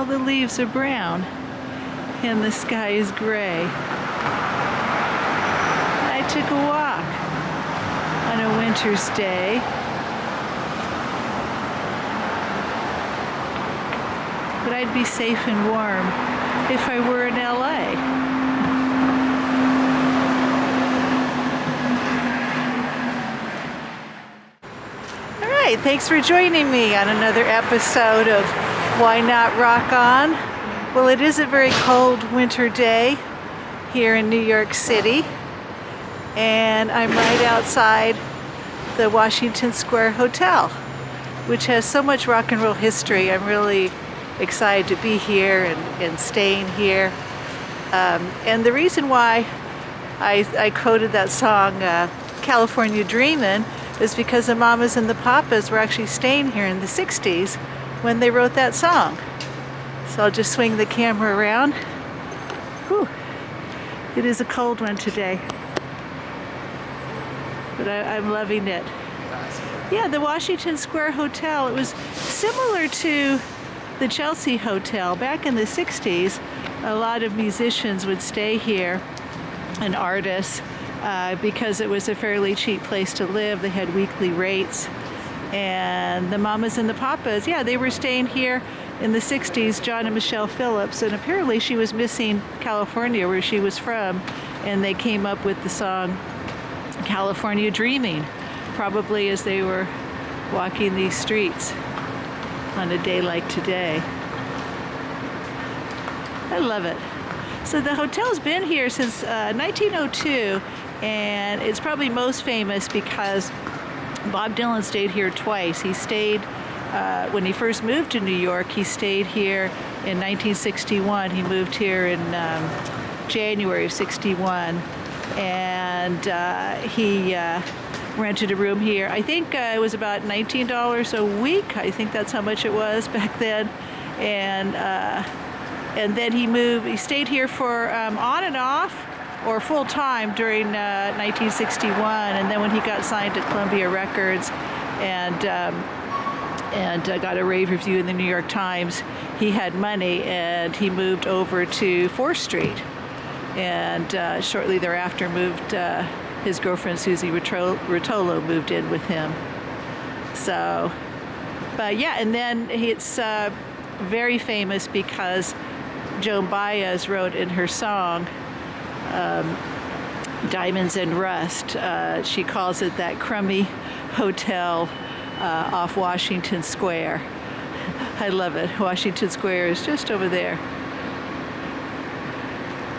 all the leaves are brown and the sky is gray. I took a walk on a winter's day. But I'd be safe and warm if I were in LA. All right, thanks for joining me on another episode of Why Not Rock On? Well, it is a very cold winter day here in New York City, and I'm right outside the Washington Square Hotel, which has so much rock and roll history. I'm really excited to be here and staying here. And the reason why I quoted that song, California Dreamin', is because the Mamas and the Papas were actually staying here in the 60s when they wrote that song. So I'll just swing the camera around. Whew. It is a cold one today, but I'm loving it. Yeah, the Washington Square Hotel, it was similar to the Chelsea Hotel. Back in the 60s, a lot of musicians would stay here, and artists, because it was a fairly cheap place to live. They had weekly rates. And the Mamas and the Papas, yeah, they were staying here in the 60s, John and Michelle Phillips, and apparently she was missing California, where she was from, and they came up with the song California Dreaming, probably as they were walking these streets on a day like today. I love it. So the hotel's been here since 1902, and it's probably most famous because Bob Dylan stayed here twice. He stayed, when he first moved to New York, he stayed here in 1961. He moved here in January of 61, and he rented a room here. I think it was about $19 a week. I think that's how much it was back then. And then he stayed here for on and off or full time during 1961. And then when he got signed to Columbia Records and got a rave review in the New York Times, he had money and he moved over to 4th Street. And shortly thereafter his girlfriend Susie Rotolo moved in with him. So, but yeah, and then it's very famous because Joan Baez wrote in her song, Diamonds and Rust, she calls it that crummy hotel off Washington Square. I love it. Washington Square is just over there.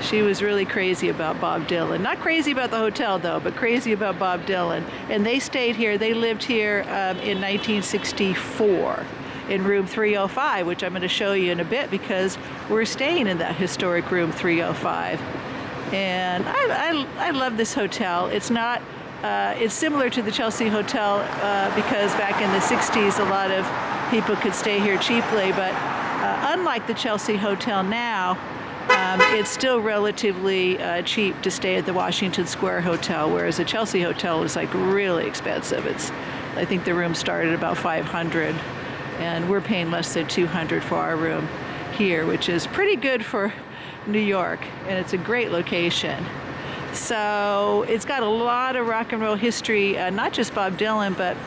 She was really crazy about Bob Dylan. Not crazy about the hotel, though, but crazy about Bob Dylan. And they stayed here. They lived here in 1964 in room 305, which I'm going to show you in a bit because we're staying in that historic room 305. And I love this hotel. It's not, it's similar to the Chelsea Hotel because back in the 60s, a lot of people could stay here cheaply. But unlike the Chelsea Hotel now, it's still relatively cheap to stay at the Washington Square Hotel, whereas the Chelsea Hotel is like really expensive. I think the room started about $500, and we're paying less than $200 for our room here, which is pretty good for New York, and it's a great location. So it's got a lot of rock and roll history, not just Bob Dylan, but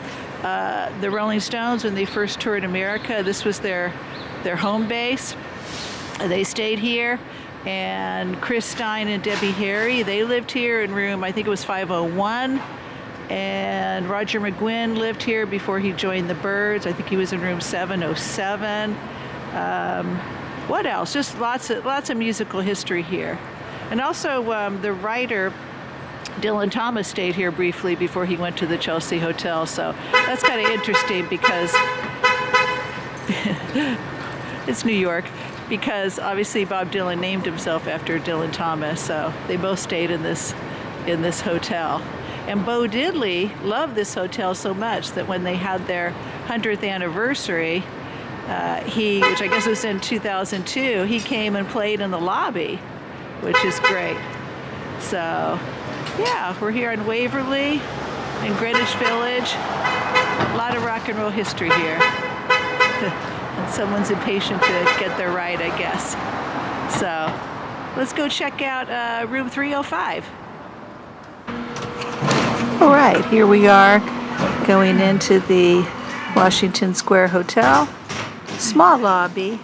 the Rolling Stones when they first toured America. This was their home base. They stayed here, and Chris Stein and Debbie Harry, they lived here in room, I think it was 501, and Roger McGuinn lived here before he joined the Byrds. I think he was in room 707. What else? Just lots of musical history here. And also the writer Dylan Thomas stayed here briefly before he went to the Chelsea Hotel, so that's kind of interesting because it's New York. Because obviously Bob Dylan named himself after Dylan Thomas, so they both stayed in this hotel. And Bo Diddley loved this hotel so much that when they had their 100th anniversary, which I guess was in 2002, he came and played in the lobby, which is great. So, yeah, we're here in Waverly, in Greenwich Village. A lot of rock and roll history here. And someone's impatient to get their ride, I guess. So let's go check out room 305. All right, here we are going into the Washington Square Hotel. Small lobby,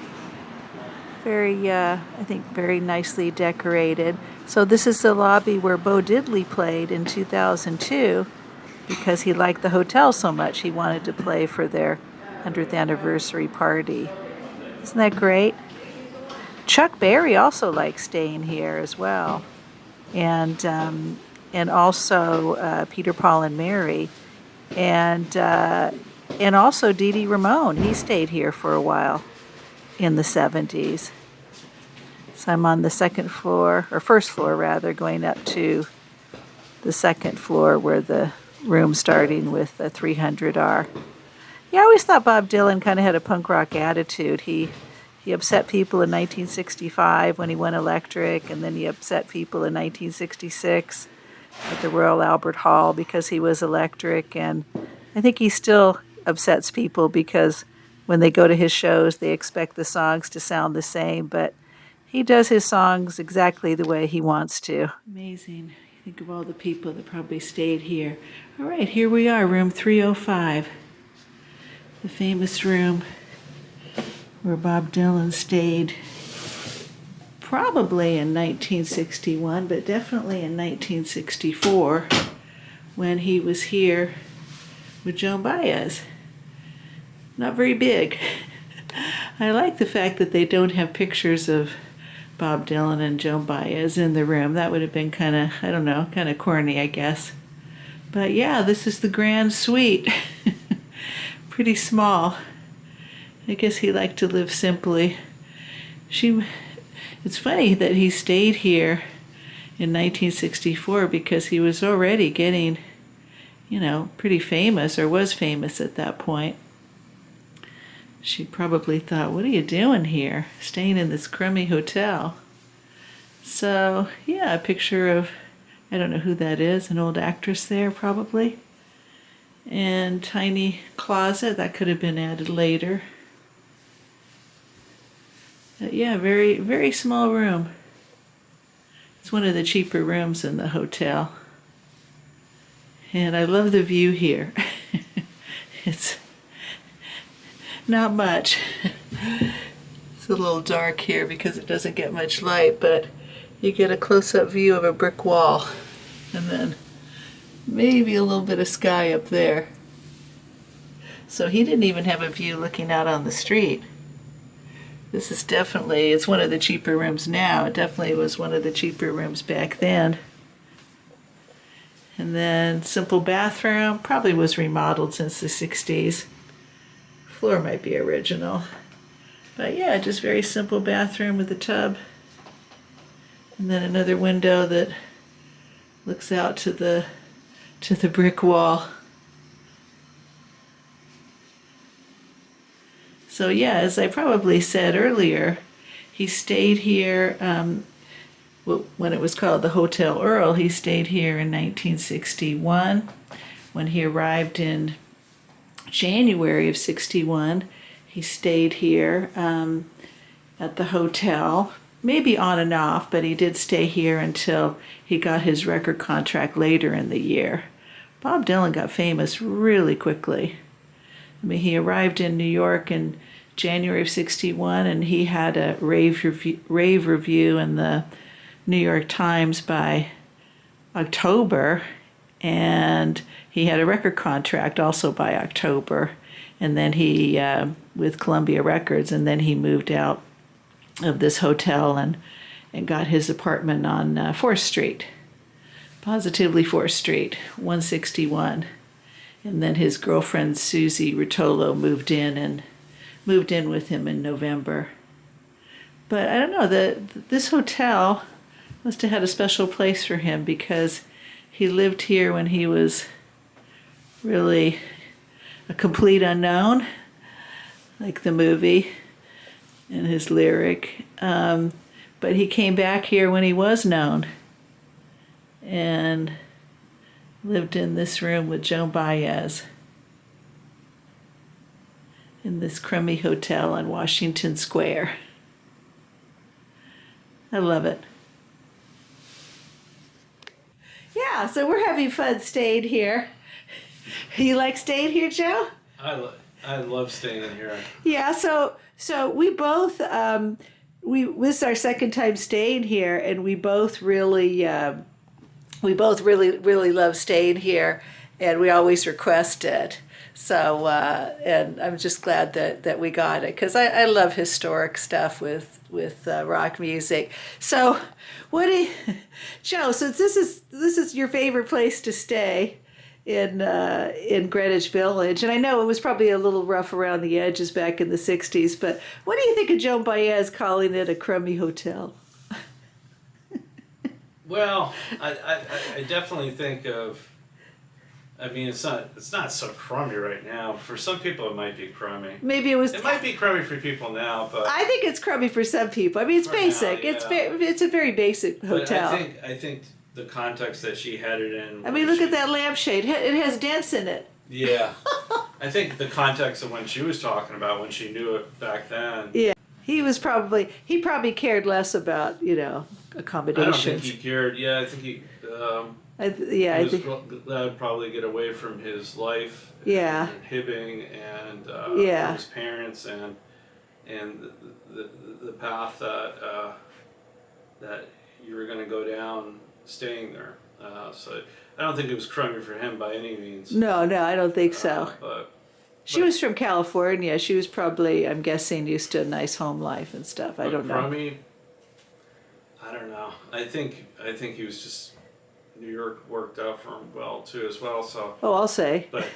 very, I think, very nicely decorated. So this is the lobby where Bo Diddley played in 2002 because he liked the hotel so much. He wanted to play for their 100th anniversary party. Isn't that great? Chuck Berry also likes staying here as well. And also Peter, Paul, and Mary. And also Dee Dee Ramone. He stayed here for a while in the 70s. So I'm on the second floor, or first floor rather, going up to the second floor where the room starting with the 300 are. Yeah, I always thought Bob Dylan kind of had a punk rock attitude. He upset people in 1965 when he went electric, and then he upset people in 1966 at the Royal Albert Hall because he was electric. And I think he still upsets people because when they go to his shows, they expect the songs to sound the same, but he does his songs exactly the way he wants to. Amazing. You think of all the people that probably stayed here. All right, here we are, room 305. The famous room where Bob Dylan stayed probably in 1961, but definitely in 1964 when he was here with Joan Baez. Not very big. I like the fact that they don't have pictures of Bob Dylan and Joan Baez in the room. That would have been kind of, I don't know, kind of corny, I guess. But yeah, this is the grand suite. Pretty small. I guess he liked to live simply. It's funny that he stayed here in 1964 because he was already getting, pretty famous, or was famous at that point. She probably thought, what are you doing here, staying in this crummy hotel? So, yeah, a picture of, I don't know who that is, an old actress there probably. And tiny closet, that could have been added later. Yeah, very, very small room. It's one of the cheaper rooms in the hotel. And I love the view here. It's not much. It's a little dark here because it doesn't get much light, but you get a close-up view of a brick wall. And then maybe a little bit of sky up there. So he didn't even have a view looking out on the street. This is definitely, it's one of the cheaper rooms now. It definitely was one of the cheaper rooms back then. And then simple bathroom, probably was remodeled since the 60s. Floor might be original. But yeah, just very simple bathroom with a tub. And then another window that looks out to the brick wall. So yeah, as I probably said earlier, he stayed here, when it was called the Hotel Earl, he stayed here in 1961. When he arrived in January of 61, he stayed here at the hotel, maybe on and off, but he did stay here until he got his record contract later in the year. Bob Dylan got famous really quickly. I mean, he arrived in New York in January of 61, and he had a rave review in the New York Times by October, and he had a record contract also by October, and then he, with Columbia Records, and then he moved out of this hotel and got his apartment on 4th Street, positively 4th Street, 161. And then his girlfriend, Susie Rotolo, moved in with him in November. But I don't know, this hotel must have had a special place for him because he lived here when he was really a complete unknown, like the movie and his lyric. But he came back here when he was known and lived in this room with Joan Baez. in this crummy hotel on Washington Square. I love it. Yeah, so we're having fun staying here. You like staying here, Joe? I love staying here. Yeah, so we both this is our second time staying here, and we both really really love staying here, and we always request it. So and I'm just glad that we got it, because I love historic stuff with rock music. So what do you, Joe? Since this is your favorite place to stay in Greenwich Village, and I know it was probably a little rough around the edges back in the '60s, but what do you think of Joan Baez calling it a crummy hotel? Well, I definitely think of. I mean, it's not so crummy right now. For some people, it might be crummy. Maybe it was. It might be crummy for people now, but I think it's crummy for some people. I mean, it's basic. Now, yeah. It's a very basic hotel. But I think the context that she had it in. I mean, look at that lampshade. It has dents in it. Yeah, I think the context of when she was talking about, when she knew it back then. Yeah, he probably cared less about accommodations. I don't think he cared. Yeah, I think he. I think that'd probably get away from his life. Yeah. And Hibbing and yeah. from his parents and the path that you were going to go down staying there. So I don't think it was crummy for him by any means. No, I don't think so. But she was from California. She was probably, I'm guessing, used to a nice home life and stuff. I don't know. Crummy, I don't know. I think he was just. New York worked out for him well too, as well. So. Oh, I'll say. But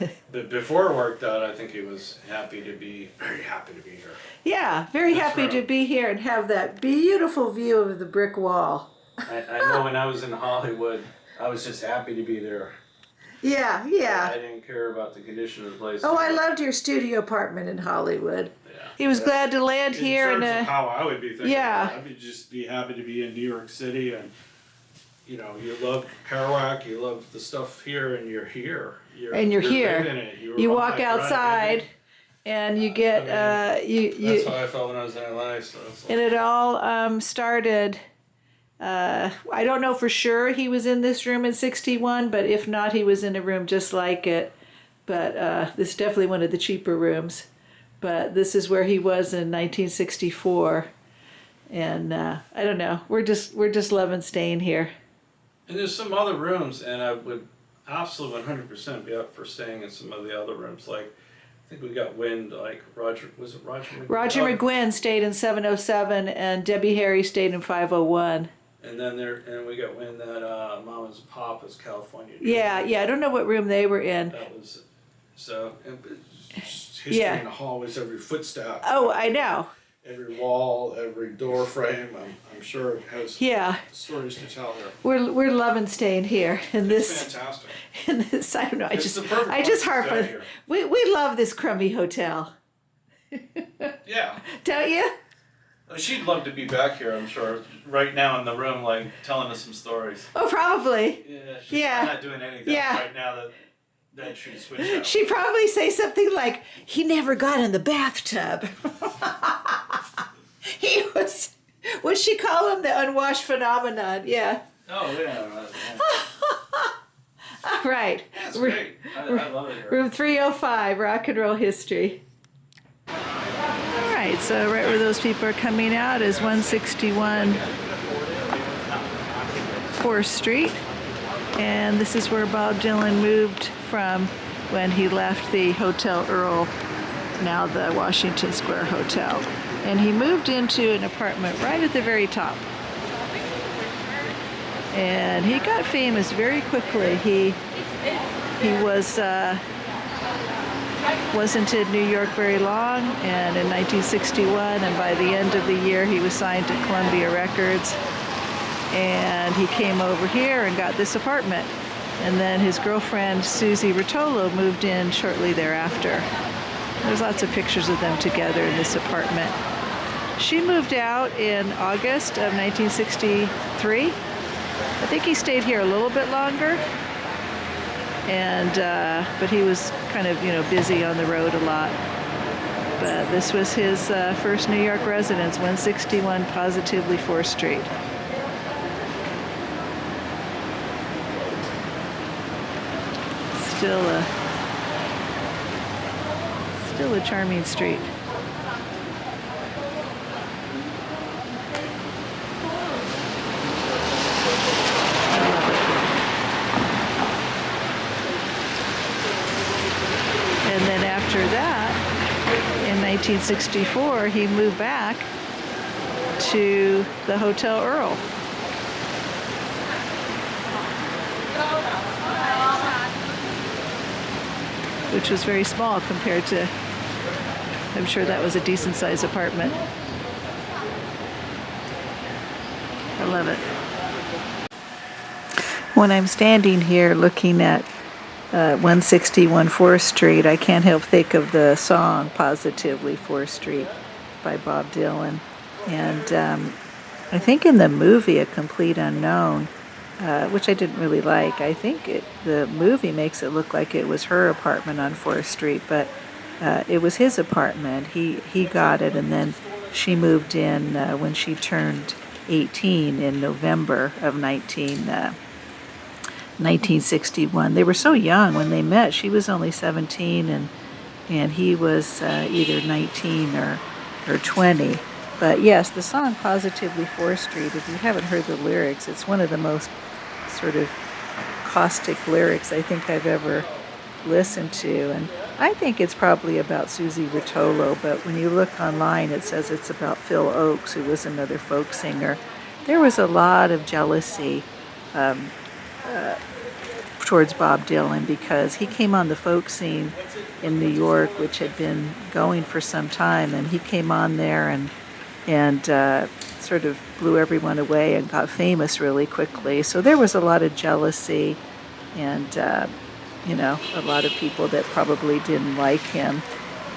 before it worked out, I think he was very happy to be here. Yeah, very happy to be here and have that beautiful view of the brick wall. I know when I was in Hollywood, I was just happy to be there. Yeah. I didn't care about the condition of the place. Oh, I loved your studio apartment in Hollywood. Yeah. He was glad to land here. In terms of how I would be thinking. Yeah. I would just be happy to be in New York City and. You love Kerouac, you love the stuff here, and you're here. You're here. Living it. You walk outside, and you get That's how I felt when I was in LA. So and it all started. I don't know for sure he was in this room in '61, but if not, he was in a room just like it. But this is definitely one of the cheaper rooms. But this is where he was in 1964, and I don't know. We're just loving staying here. And there's some other rooms, and I would absolutely 100% be up for staying in some of the other rooms. Like, I think we got wind, like Roger McGuinn? Roger McGuinn stayed in 707, and Debbie Harry stayed in 501. And then we got wind that Mama's and Papa's California. Yeah, I don't know what room they were in. That was, history in the hallways, every footstep. Oh, I know. Every wall, every door frame, I'm sure it has stories to tell there. We're loving staying here in this. Fantastic. In this, I don't know. I just harp on. We love this crummy hotel. Yeah. Don't you? She'd love to be back here, I'm sure. Right now in the room, like telling us some stories. Oh, probably. Yeah. She's not doing anything right now that she's switched out. She'd probably say something like, "He never got in the bathtub." He was. What'd she call him? The unwashed phenomenon. Yeah. Oh yeah. All right. That's great. I love it here. Room 305, RocknRoll History. All right. So right where those people are coming out is 161 4th Street, and this is where Bob Dylan moved from when he left the Hotel Earl, now the Washington Square Hotel. And he moved into an apartment right at the very top. And he got famous very quickly. He wasn't in New York very long, and in 1961, and by the end of the year, he was signed to Columbia Records. And he came over here and got this apartment. And then his girlfriend, Susie Rotolo, moved in shortly thereafter. There's lots of pictures of them together in this apartment. She moved out in August of 1963. I think he stayed here a little bit longer, and but he was kind of busy on the road a lot. But this was his first New York residence, 161 Positively 4th Street. Still a charming street. And then after that, in 1964, he moved back to the Hotel Earl. Which was very small compared to, I'm sure that was a decent sized apartment. I love it. When I'm standing here looking at 161 4th Street, I can't help think of the song Positively 4th Street by Bob Dylan. And I think in the movie A Complete Unknown, which I didn't really like, I think the movie makes it look like it was her apartment on 4th Street, but it was his apartment. He got it, and then she moved in when she turned 18 in November of 1961. They were so young when they met. She was only 17, and he was either 19 or 20. But yes, the song Positively 4th Street, if you haven't heard the lyrics, it's one of the most sort of caustic lyrics I think I've ever listened to. And I think it's probably about Susie Rotolo, but when you look online, it says it's about Phil Oakes, who was another folk singer. There was a lot of jealousy towards Bob Dylan because he came on the folk scene in New York, which had been going for some time, and he came on there and sort of blew everyone away and got famous really quickly. So there was a lot of jealousy and, a lot of people that probably didn't like him.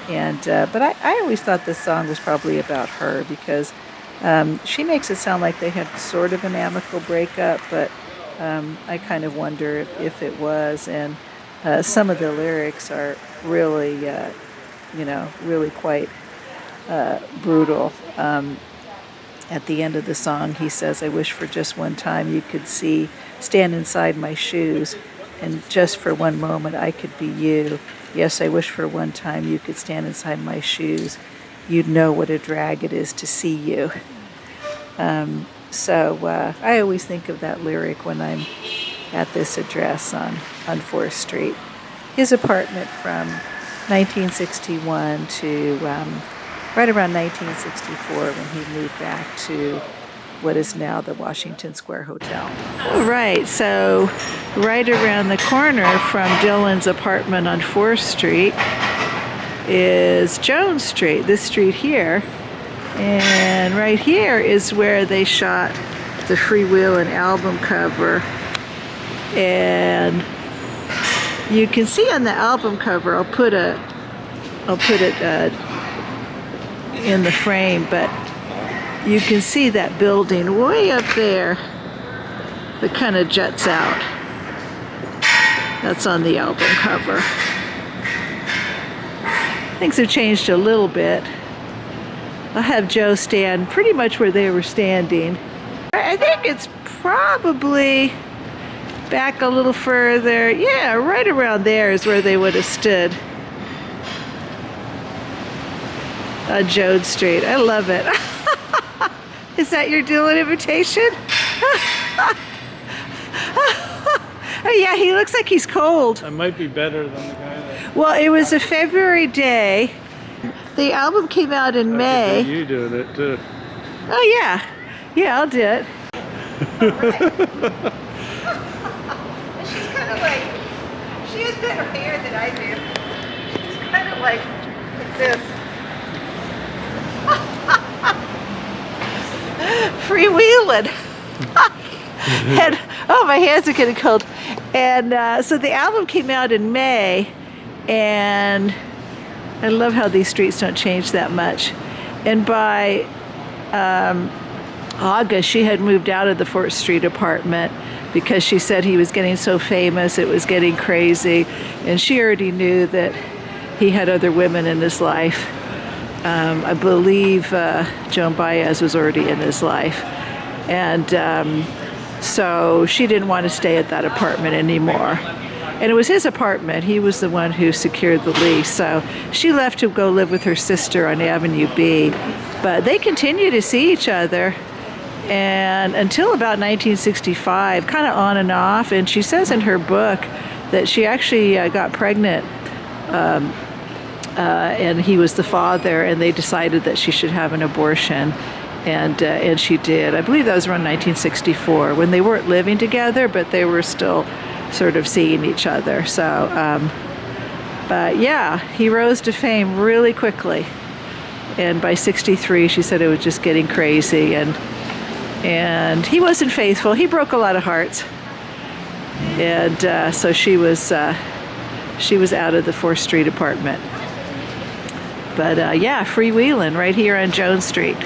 But I always thought this song was probably about her because she makes it sound like they had sort of an amicable breakup, but I kind of wonder if it was. And some of the lyrics are really, really quite brutal. At the end of the song, he says, "I wish for just one time you could stand inside my shoes, and just for one moment I could be you. Yes, I wish for one time you could stand inside my shoes. You'd know what a drag it is to see you." So I always think of that lyric when I'm at this address on 4th Street. His apartment from 1961 to right around 1964 when he moved back to what is now the Washington Square Hotel. All right, so right around the corner from Dylan's apartment on 4th Street is Joan Street, this street here. And right here is where they shot the Freewheelin album cover. And you can see on the album cover, I'll put it in the frame, but you can see that building way up there that kind of juts out. That's on the album cover. Things have changed a little bit. I'll have Joe stand pretty much where they were standing. I think it's probably back a little further. Yeah, right around there is where they would have stood on Joan Street. I love it. Is that your Dylan invitation? Oh yeah, he looks like he's cold. I might be better than the guy that... Well, it was a February day. The album came out in May. You doing it too. Oh yeah. Yeah, I'll do it. She's kind of like, she has better hair than I do. She's kind of like this. Freewheelin. And oh, my hands are getting cold. And so the album came out in May, and I love how these streets don't change that much. And by August, she had moved out of the 4th Street apartment because she said he was getting so famous, it was getting crazy, and she already knew that he had other women in his life. I believe Joan Baez was already in his life. And so she didn't want to stay at that apartment anymore. And it was his apartment. He was the one who secured the lease. So she left to go live with her sister on Avenue B. But they continued to see each other and until about 1965, kind of on and off. And she says in her book that she actually got pregnant and he was the father, and they decided that she should have an abortion. And she did. I believe that was around 1964 when they weren't living together, but they were still sort of seeing each other. So, but yeah, he rose to fame really quickly. And by 63, she said it was just getting crazy. And he wasn't faithful. He broke a lot of hearts. And so she was out of the 4th Street apartment. But yeah, Freewheelin right here on Jones Street.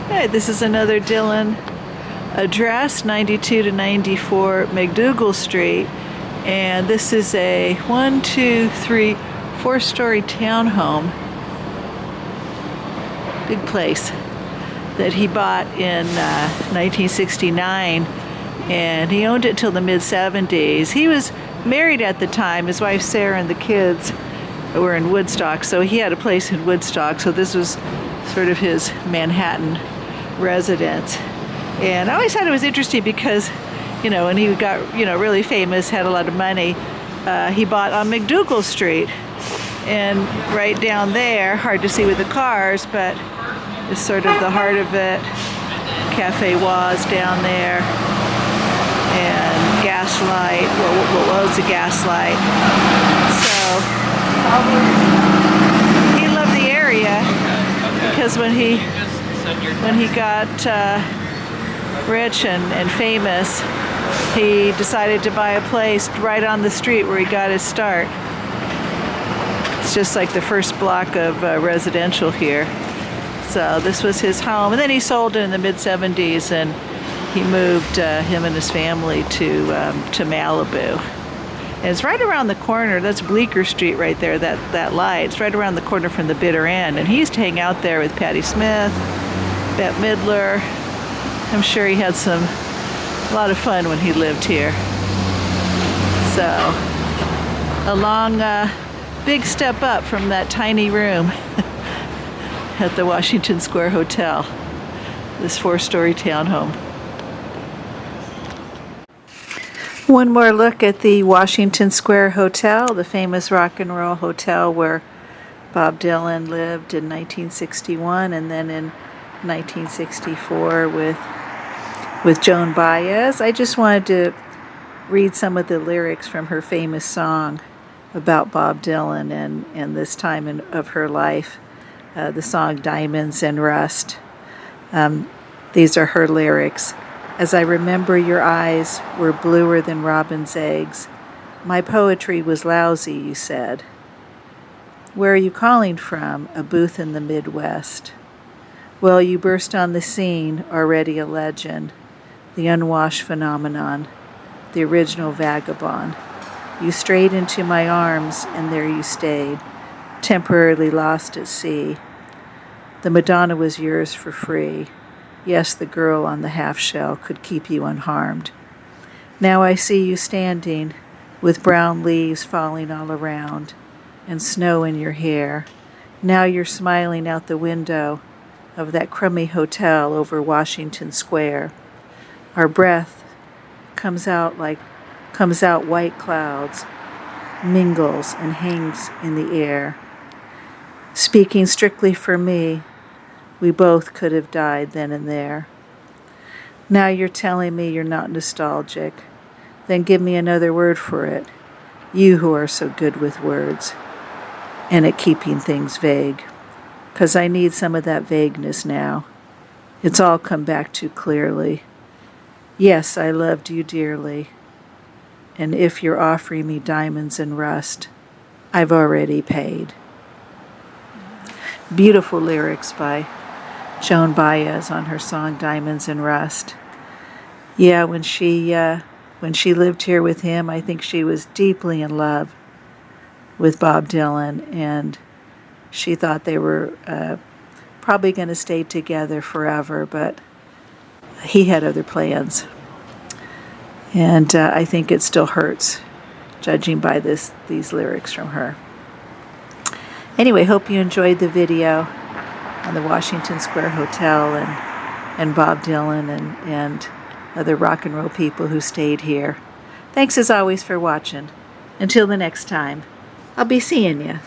Hey, this is another Dylan address, 92 to 94 McDougal Street. And this is a 4-story townhome. Big place that he bought in 1969. And he owned it till the mid-70s. He was married at the time. His wife Sarah and the kids were in Woodstock. So he had a place in Woodstock. So this was sort of his Manhattan residence. And I always thought it was interesting because, you know, when he got, you know, really famous, had a lot of money, he bought on McDougal Street. And right down there, hard to see with the cars, but it's sort of the heart of it. Cafe Was down there. And Gaslight. What was a Gaslight? So he loved the area because when he got rich and famous, he decided to buy a place right on the street where he got his start. It's just like the first block of residential here. So this was his home. And then he sold it in the mid-70s, and he moved him and his family to Malibu. And it's right around the corner. That's Bleecker Street right there, that light. It's right around the corner from the bitter end. And he used to hang out there with Patti Smith, Bette Midler. I'm sure he had a lot of fun when he lived here. So a long, big step up from that tiny room at the Washington Square Hotel, this 4-story townhome. One more look at the Washington Square Hotel, the famous rock and roll hotel where Bob Dylan lived in 1961 and then in 1964 with Joan Baez. I just wanted to read some of the lyrics from her famous song about Bob Dylan and this time of her life, the song Diamonds and Rust. These are her lyrics. As I remember, your eyes were bluer than robin's eggs. My poetry was lousy, you said. Where are you calling from? A booth in the Midwest. Well, you burst on the scene, already a legend, the unwashed phenomenon, the original vagabond. You strayed into my arms, and there you stayed, temporarily lost at sea. The Madonna was yours for free. Yes, the girl on the half-shell could keep you unharmed. Now I see you standing, with brown leaves falling all around, and snow in your hair. Now you're smiling out the window of that crummy hotel over Washington Square. Our breath comes out white clouds, mingles and hangs in the air. Speaking strictly for me, we both could have died then and there. Now you're telling me you're not nostalgic. Then give me another word for it. You who are so good with words and at keeping things vague. 'Cause I need some of that vagueness now. It's all come back too clearly. Yes, I loved you dearly. And if you're offering me diamonds and rust, I've already paid. Beautiful lyrics by Joan Baez on her song Diamonds and Rust. Yeah, when she lived here with him, I think she was deeply in love with Bob Dylan, and She thought they were probably going to stay together forever, but he had other plans. And I think it still hurts, judging by these lyrics from her. Anyway, hope you enjoyed the video on the Washington Square Hotel and Bob Dylan and other rock and roll people who stayed here. Thanks as always for watching. Until the next time, I'll be seeing you.